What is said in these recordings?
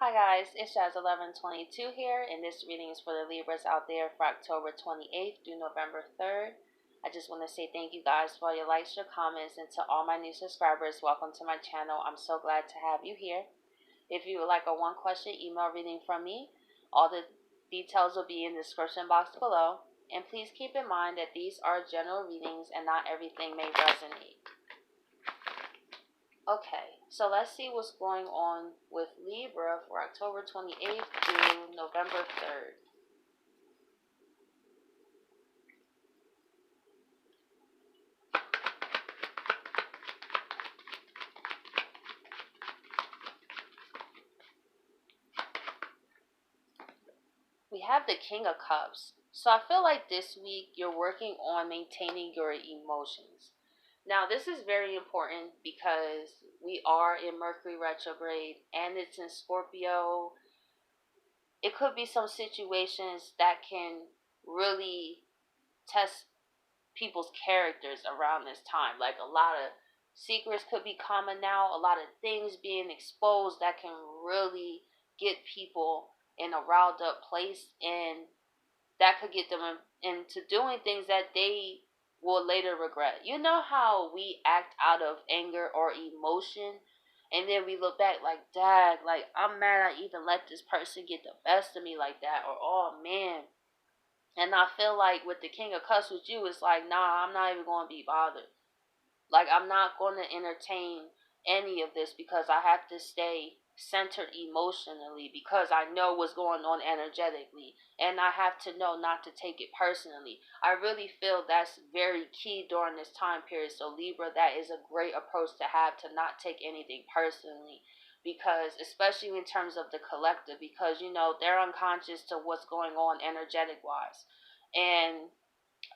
Hi guys, it's Jazz1122 here, and this reading is for the Libras out there for October 28th through November 3rd. I just want to say thank you guys for all your likes, your comments, and to all my new subscribers, welcome to my channel. I'm so glad to have you here. If you would like a one-question email reading from me, all the details will be in the description box below. And please keep in mind that these are general readings and not everything may resonate. Okay, so let's see what's going on with Libra for October 28th through November 3rd. We have the King of Cups. So I feel like this week you're working on maintaining your emotions. Now, this is very important because we are in Mercury retrograde and it's in Scorpio. It could be some situations that can really test people's characters around this time. Like a lot of secrets could be coming out, a lot of things being exposed that can really get people in a riled up place, and that could get them into doing things that they will later regret. You know how we act out of anger or emotion, and then we look back like, dag, like I'm mad I even let this person get the best of me like that, or oh man. And I feel like with the King of Cups with you, it's like, nah, I'm not even going to be bothered. Like, I'm not going to entertain any of this because I have to stay centered emotionally because I know what's going on energetically. And I have to know not to take it personally. I really feel that's very key during this time period. So, Libra, that is a great approach to have, to not take anything personally. Because, especially in terms of the collective, because, you know, they're unconscious to what's going on energetic wise. And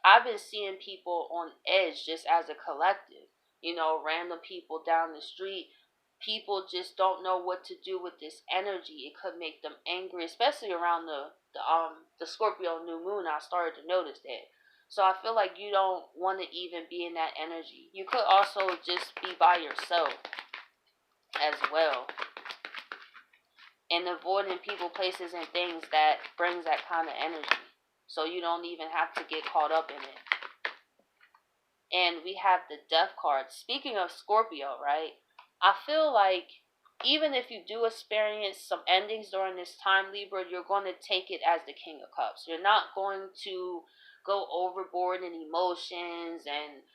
I've been seeing people on edge just as a collective. You know, random people down the street. People just don't know what to do with this energy. It could make them angry, especially around the Scorpio new moon. I started to notice that. So I feel like you don't want to even be in that energy. You could also just be by yourself as well, and avoiding people, places, and things that brings that kind of energy. So you don't even have to get caught up in it. And we have the Death card. Speaking of Scorpio, right? I feel like even if you do experience some endings during this time, Libra, you're going to take it as the King of Cups. You're not going to go overboard in emotions and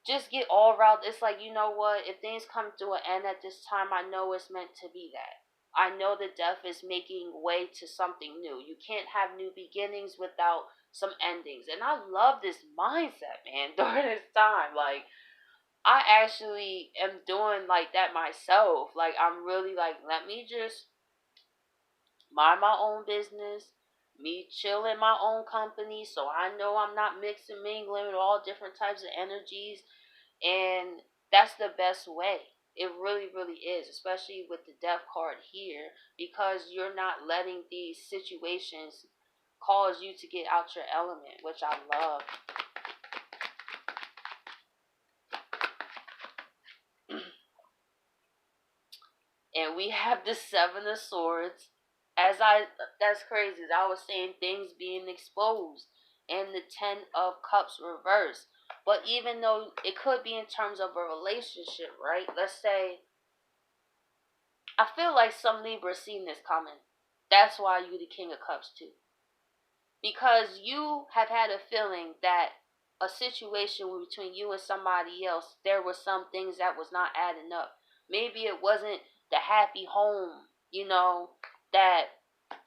just get all riled. It's like, you know what? If things come to an end at this time, I know it's meant to be that. I know the death is making way to something new. You can't have new beginnings without some endings. And I love this mindset, man, during this time. Like, I actually am doing like that myself. Like, I'm really like, let me just mind my own business. Me chill in my own company, so I know I'm not mixing, mingling with all different types of energies. And that's the best way. It really, really is, especially with the Death card here, because you're not letting these situations cause you to get out your element, which I love. And we have the Seven of Swords. That's crazy. I was saying things being exposed, and the Ten of Cups reversed. But even though it could be in terms of a relationship, right? Let's say, I feel like some Libra seen this coming. That's why you the King of Cups too. Because you have had a feeling that a situation between you and somebody else, there were some things that was not adding up. Maybe it wasn't the happy home, you know, that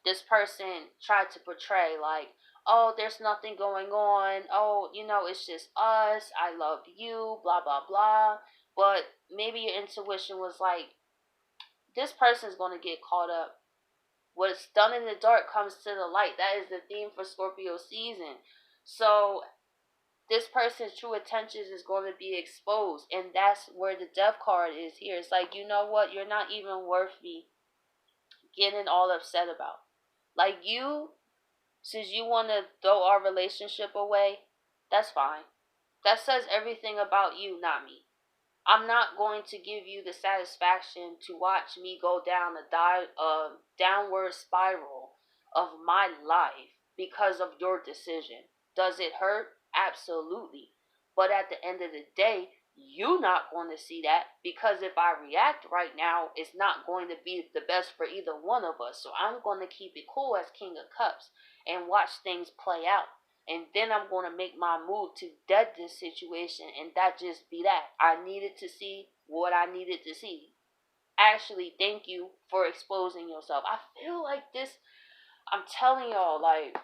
this person tried to portray. Like, oh, there's nothing going on. Oh, you know, it's just us. I love you, blah, blah, blah. But maybe your intuition was like, this person's going to get caught up. What's done in the dark comes to the light. That is the theme for Scorpio season. So this person's true intentions is going to be exposed. And that's where the Death card is here. It's like, you know what? You're not even worth me getting all upset about. Like, you, since you want to throw our relationship away, that's fine. That says everything about you, not me. I'm not going to give you the satisfaction to watch me go down a downward spiral of my life because of your decision. Does it hurt? Absolutely. But at the end of the day, you're not going to see that, because if I react right now, it's not going to be the best for either one of us. So I'm going to keep it cool as King of Cups and watch things play out, and then I'm going to make my move to dead this situation, and that just be that. I needed to see what I needed to see. Actually, thank you for exposing yourself. I feel like this, I'm telling y'all, like,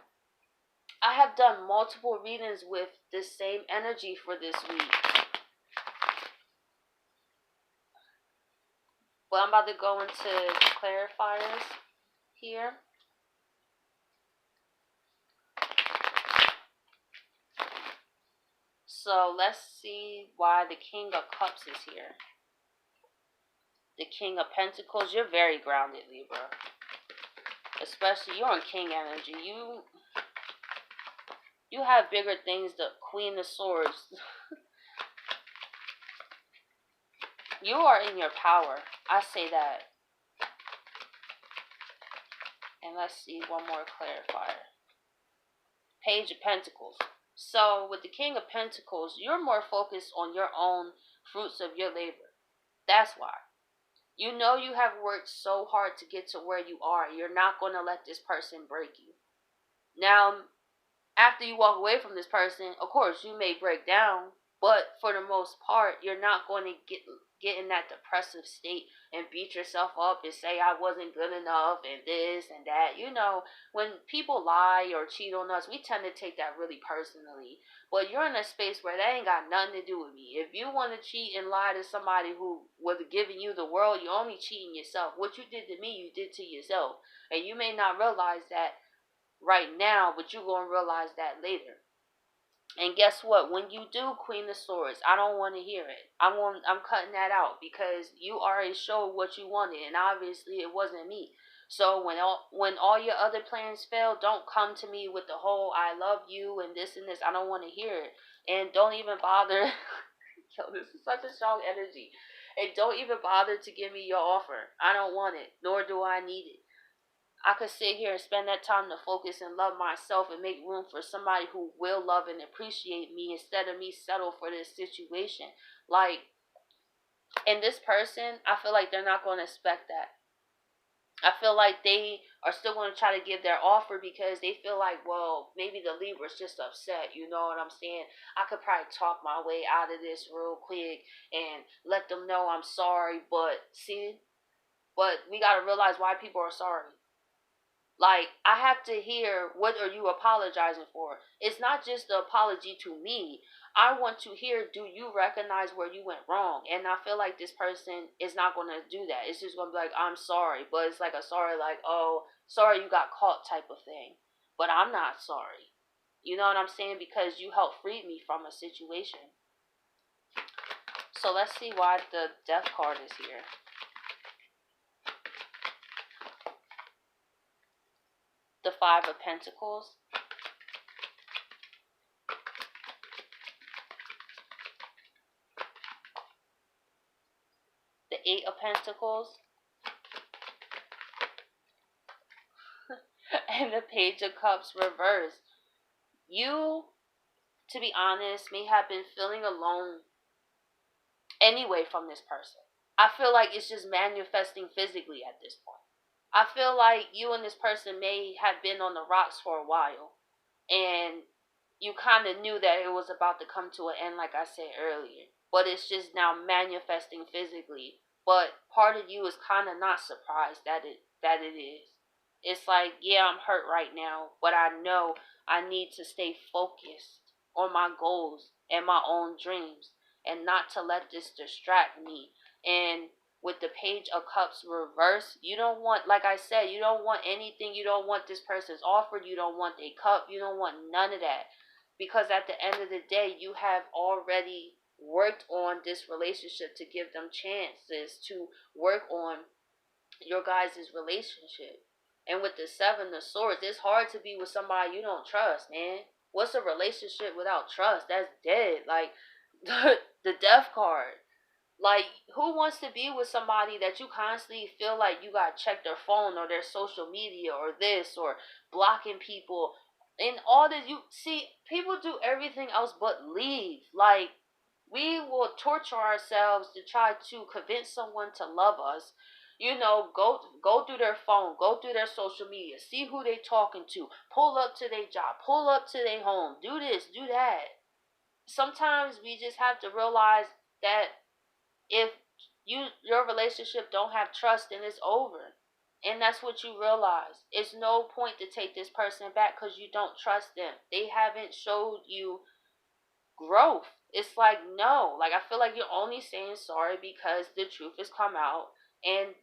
I have done multiple readings with this same energy for this week. But I'm about to go into clarifiers here. So let's see why the King of Cups is here. The King of Pentacles, you're very grounded, Libra. Especially, you're on King energy. You have bigger things. The Queen of Swords. You are in your power. I say that. And let's see one more clarifier. Page of Pentacles. So with the King of Pentacles, you're more focused on your own fruits of your labor. That's why. You know you have worked so hard to get to where you are. You're not going to let this person break you. Now, after you walk away from this person, of course, you may break down, but for the most part, you're not going to get in that depressive state and beat yourself up and say I wasn't good enough and this and that. You know, when people lie or cheat on us, we tend to take that really personally. But you're in a space where that ain't got nothing to do with me. If you want to cheat and lie to somebody who was giving you the world, you're only cheating yourself. What you did to me, you did to yourself. And you may not realize that right now, but you're going to realize that later. And guess what? When you do Queen of Swords, I don't want to hear it. I'm cutting that out, because you already showed what you wanted, and obviously it wasn't me. So when all your other plans fail, don't come to me with the whole I love you and this and this. I don't want to hear it. And don't even bother. Yo, this is such a strong energy. And don't even bother to give me your offer. I don't want it, nor do I need it. I could sit here and spend that time to focus and love myself and make room for somebody who will love and appreciate me, instead of me settle for this situation. Like, and this person, I feel like they're not going to expect that. I feel like they are still going to try to give their offer, because they feel like, well, maybe the Libra's just upset. You know what I'm saying? I could probably talk my way out of this real quick and let them know I'm sorry. But see, but we got to realize why people are sorry. Like, I have to hear, what are you apologizing for? It's not just the apology to me. I want to hear, do you recognize where you went wrong? And I feel like this person is not going to do that. It's just going to be like, I'm sorry. But it's like a sorry, like, oh, sorry you got caught type of thing. But I'm not sorry. You know what I'm saying? Because you helped free me from a situation. So let's see why the Death card is here. The Five of Pentacles. The Eight of Pentacles. And the Page of Cups reversed. You, to be honest, may have been feeling alone anyway from this person. I feel like it's just manifesting physically at this point. I feel like you and this person may have been on the rocks for a while, and you kind of knew that it was about to come to an end, like I said earlier. But it's just now manifesting physically. But part of you is kind of not surprised that it is. It's like, yeah, I'm hurt right now, but I know I need to stay focused on my goals and my own dreams, and not to let this distract me. And with the Page of Cups reverse, you don't want, like I said, you don't want anything. You don't want this person's offer. You don't want a cup. You don't want none of that. Because at the end of the day, you have already worked on this relationship to give them chances to work on your guys' relationship. And with the Seven of Swords, it's hard to be with somebody you don't trust, man. What's a relationship without trust? That's dead. Like, the Death card. Like, who wants to be with somebody that you constantly feel like you gotta check their phone or their social media or this or blocking people and all that? You see, people do everything else but leave. Like, we will torture ourselves to try to convince someone to love us. You know, go through their phone, go through their social media, see who they talking to, pull up to their job, pull up to their home, do this, do that. Sometimes we just have to realize that if your relationship don't have trust, then it's over. And that's what you realize. It's no point to take this person back because you don't trust them. They haven't showed you growth. It's like, no. Like, I feel like you're only saying sorry because the truth has come out, and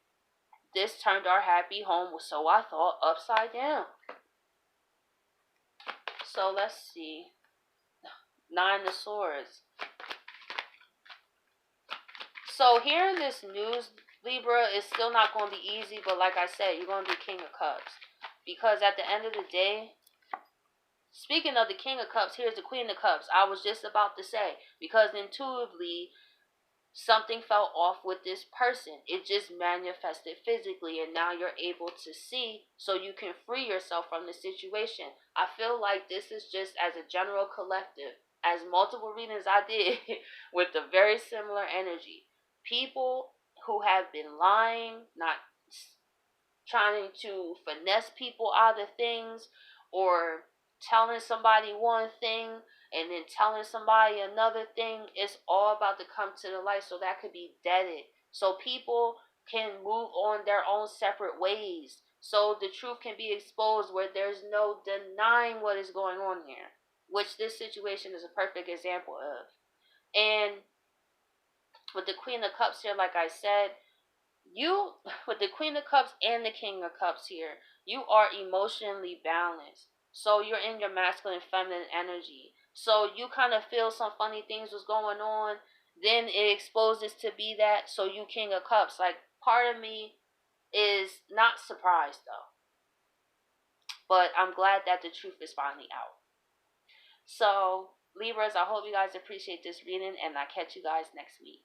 this turned our happy home, so I thought, upside down. So let's see. Nine of Swords. So hearing this news, Libra, is still not going to be easy, but like I said, you're going to be King of Cups. Because at the end of the day, speaking of the King of Cups, here's the Queen of Cups. I was just about to say, because intuitively, something fell off with this person. It just manifested physically, and now you're able to see so you can free yourself from the situation. I feel like this is just as a general collective, as multiple readings I did with a very similar energy. People who have been lying, not trying to finesse people out of things, or telling somebody one thing and then telling somebody another thing. It's all about to come to the light, so that could be deaded, so people can move on their own separate ways, so the truth can be exposed where there's no denying what is going on here, which this situation is a perfect example of. And with the Queen of Cups here, like I said, you, with the Queen of Cups and the King of Cups here, you are emotionally balanced. So you're in your masculine feminine energy. So you kind of feel some funny things was going on. Then it exposes to be that. So you King of Cups. Like, part of me is not surprised though. But I'm glad that the truth is finally out. So Libras, I hope you guys appreciate this reading, and I'll catch you guys next week.